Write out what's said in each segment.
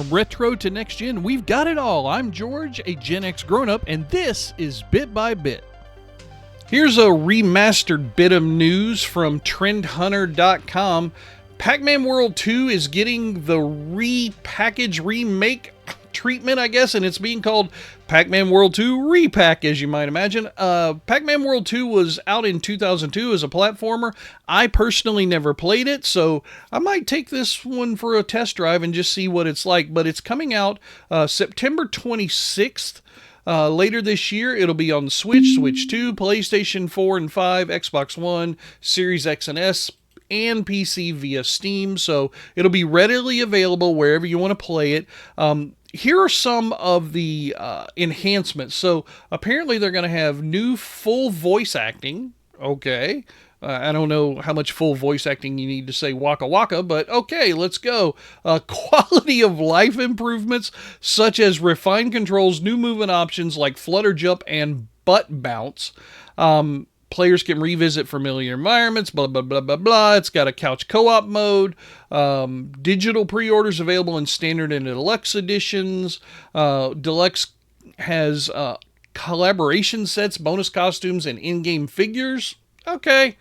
From retro to next gen, we've got it all. I'm George, a Gen X grown-up, and this is Bit by Bit. Here's a remastered bit of news from TrendHunter.com. Pac-Man World 2 is getting the repackage remake treatment, I guess, and it's being called Pac-Man World 2 Re-PAC, as you might imagine. Pac-Man World 2 was out in 2002 as a platformer. I personally never played it, so I might take this one for a test drive and just see what it's like. But it's coming out September 26th. Later this year, it'll be on the Switch, Switch 2, PlayStation 4 and 5, Xbox One, Series X and S, and PC via Steam. So it'll be readily available wherever you want to play it. Here are some of the enhancements. So apparently they're going to have new full voice acting. Okay. I don't know how much full voice acting you need to say waka waka, but okay, let's go. Quality of life improvements, such as refined controls, new movement options like flutter jump and butt bounce. Players can revisit familiar environments, blah, blah, blah, blah, blah. It's got a couch co-op mode. Digital pre-orders available in standard and deluxe editions. Deluxe has collaboration sets, bonus costumes, and in-game figures. Okay.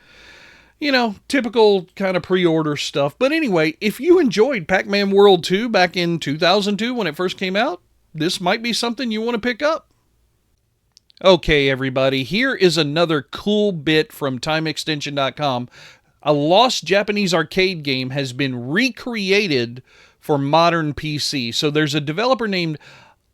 You know, typical kind of pre-order stuff. But anyway, if you enjoyed Pac-Man World 2 back in 2002 when it first came out, this might be something you want to pick up. Okay, everybody, here is another cool bit from TimeExtension.com. A lost Japanese arcade game has been recreated for modern PC. So there's a developer named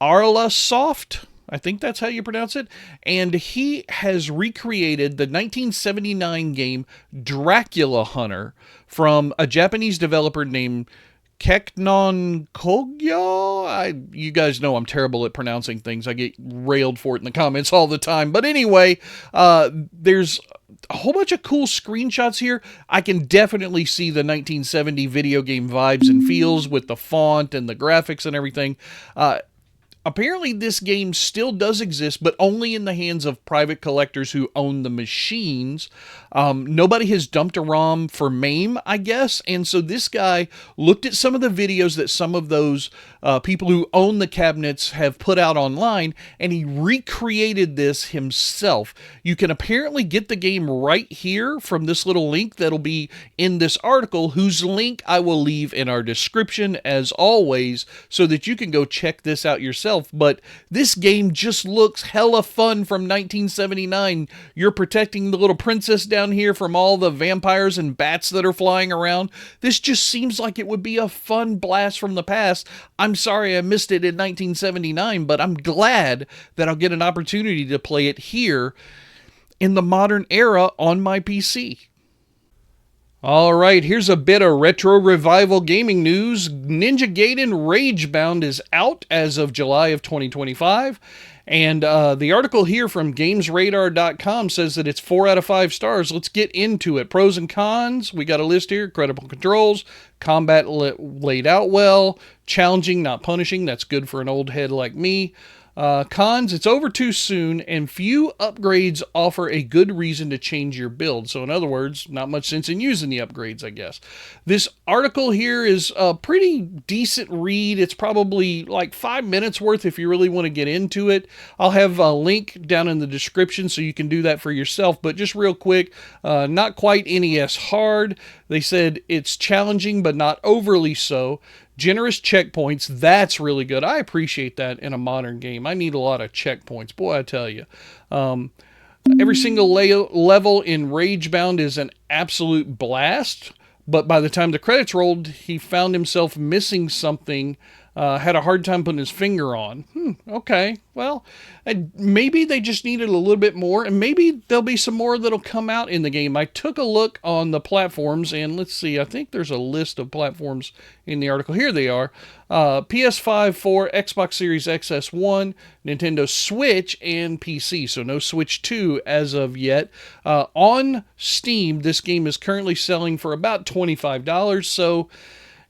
Arlasoft, I think that's how you pronounce it, and he has recreated the 1979 game Dracula Hunter from a Japanese developer named Keknon Kogyo. You guys know I'm terrible at pronouncing things. I get railed for it in the comments all the time. But anyway, there's a whole bunch of cool screenshots here. I can definitely see the 1970 video game vibes and feels with the font and the graphics and everything. Apparently this game still does exist, but only in the hands of private collectors who own the machines. Nobody has dumped a ROM for MAME, I guess. And so this guy looked at some of the videos that some of those people who own the cabinets have put out online, and he recreated this himself. You can apparently get the game right here from this little link that'll be in this article, whose link I will leave in our description as always, so that you can go check this out yourself. But this game just looks hella fun from 1979. You're protecting the little princess down here from all the vampires and bats that are flying around. This just seems like it would be a fun blast from the past. I'm sorry I missed it in 1979, but I'm glad that I'll get an opportunity to play it here in the modern era on my PC. Alright, here's a bit of retro revival gaming news. Ninja Gaiden Ragebound is out as of July of 2025. And the article here from GamesRadar.com says that it's 4 out of 5 stars. Let's get into it. Pros and cons. We got a list here. Credible controls. Combat laid out well. Challenging, not punishing. That's good for an old head like me. Cons, it's over too soon, and few upgrades offer a good reason to change your build. So in other words, not much sense in using the upgrades, I guess. This article here is a pretty decent read. It's probably like 5 minutes worth if you really want to get into it. I'll have a link down in the description so you can do that for yourself. But just real quick, not quite NES hard. They said it's challenging, but not overly so. Generous checkpoints, that's really good. I appreciate that in a modern game. I need a lot of checkpoints. Boy, I tell you. Every single level in Ragebound is an absolute blast. But by the time the credits rolled, he found himself missing something, had a hard time putting his finger on. Okay, well, maybe they just needed a little bit more, and maybe there'll be some more that'll come out in the game. I took a look on the platforms, and let's see, I think there's a list of platforms in the article. Here they are. PS5, 4, Xbox Series XS1, Nintendo Switch, and PC. So no Switch 2 as of yet. On Steam, this game is currently selling for about $25, so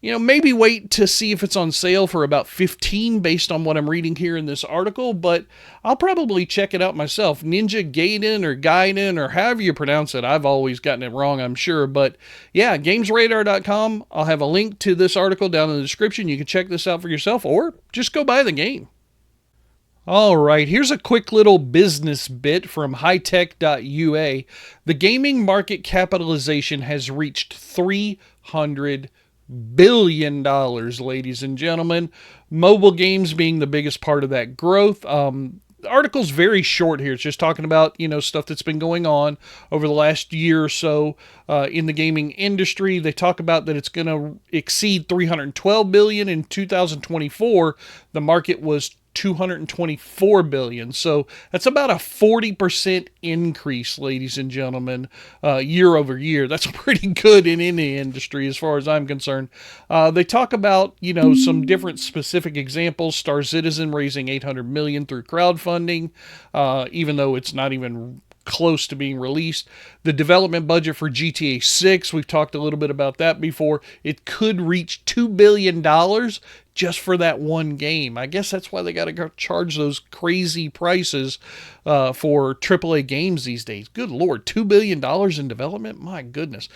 maybe wait to see if it's on sale for about 15 based on what I'm reading here in this article, but I'll probably check it out myself. Ninja Gaiden or however you pronounce it. I've always gotten it wrong, I'm sure. But yeah, gamesradar.com. I'll have a link to this article down in the description. You can check this out for yourself or just go buy the game. All right, here's a quick little business bit from hightech.ua. The gaming market capitalization has reached $300 billion, ladies and gentlemen. Mobile games being the biggest part of that growth. The article's very short here. It's just talking about, stuff that's been going on over the last year or so in the gaming industry. They talk about that it's going to exceed $312 billion in 2024. The market was $224 billion. So that's about a 40% increase, ladies and gentlemen, year over year. That's pretty good in any industry as far as I'm concerned. They talk about, some different specific examples. Star Citizen raising $800 million through crowdfunding, even though it's not even close to being released. The development budget for GTA 6, we've talked a little bit about that before. It could reach $2 billion just for that one game. I guess that's why they got to go charge those crazy prices for AAA games these days. Good Lord, $2 billion in development? My goodness.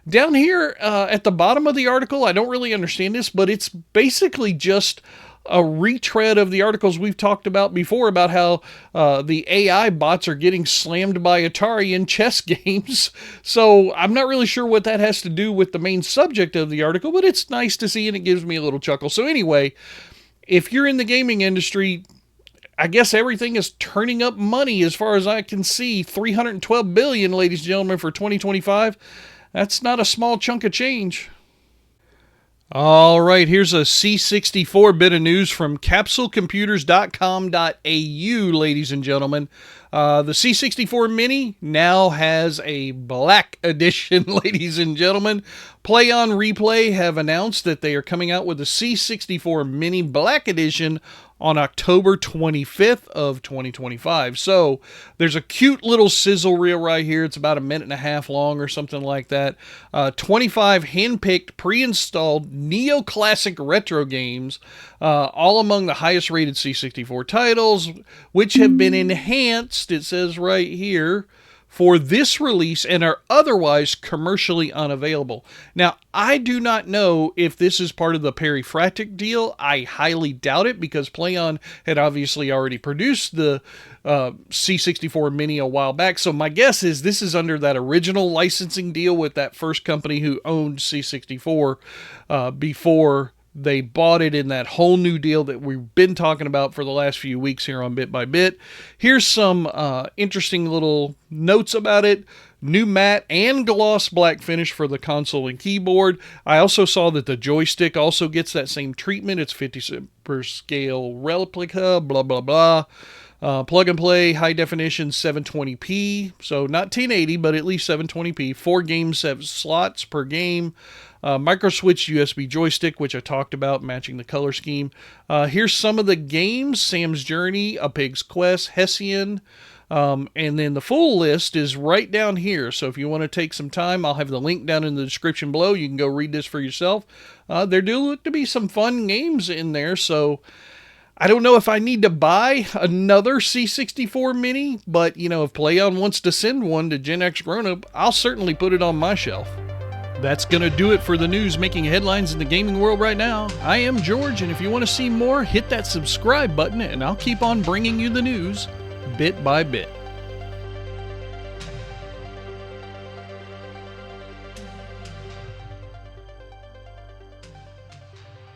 Down here at the bottom of the article, I don't really understand this, but it's basically just a retread of the articles we've talked about before about how the AI bots are getting slammed by Atari in chess games. So I'm not really sure what that has to do with the main subject of the article, but it's nice to see and it gives me a little chuckle. So anyway, if you're in the gaming industry, I guess everything is turning up money as far as I can see. $312 billion, ladies and gentlemen, for 2025. That's not a small chunk of change. All right, here's a C64 bit of news from capsulecomputers.com.au, ladies and gentlemen. The C64 Mini now has a Black Edition, ladies and gentlemen. PLAION Replay have announced that they are coming out with the C64 Mini Black Edition on October 25th of 2025. So there's a cute little sizzle reel right here. It's about a minute and a half long or something like that. 25 hand-picked, pre-installed neoclassic retro games, all among the highest rated C64 titles, which have been enhanced, it says right here, for this release and are otherwise commercially unavailable. Now, I do not know if this is part of the Perifractic deal. I highly doubt it because PLAION had obviously already produced the C64 Mini a while back. So my guess is this is under that original licensing deal with that first company who owned C64 before they bought it in that whole new deal that we've been talking about for the last few weeks here on Bit by Bit. Here's some interesting little notes about it. New matte and gloss black finish for the console and keyboard. I also saw that the joystick also gets that same treatment. It's 50 per scale replica, blah, blah, blah. Plug and play, high definition, 720p. So not 1080, but at least 720p. 4 game slots per game. Micro switch USB joystick, which I talked about, matching the color scheme. Here's some of the games: Sam's Journey, A Pig's Quest, Hessian, and then the full list is right down here. So if you want to take some time, I'll have the link down in the description below. You can go read this for yourself. There do look to be some fun games in there, so I don't know if I need to buy another C64 Mini, but, if PLAION wants to send one to Gen X Grown Up, I'll certainly put it on my shelf. That's going to do it for the news making headlines in the gaming world right now. I am George, and if you want to see more, hit that subscribe button, and I'll keep on bringing you the news bit by bit.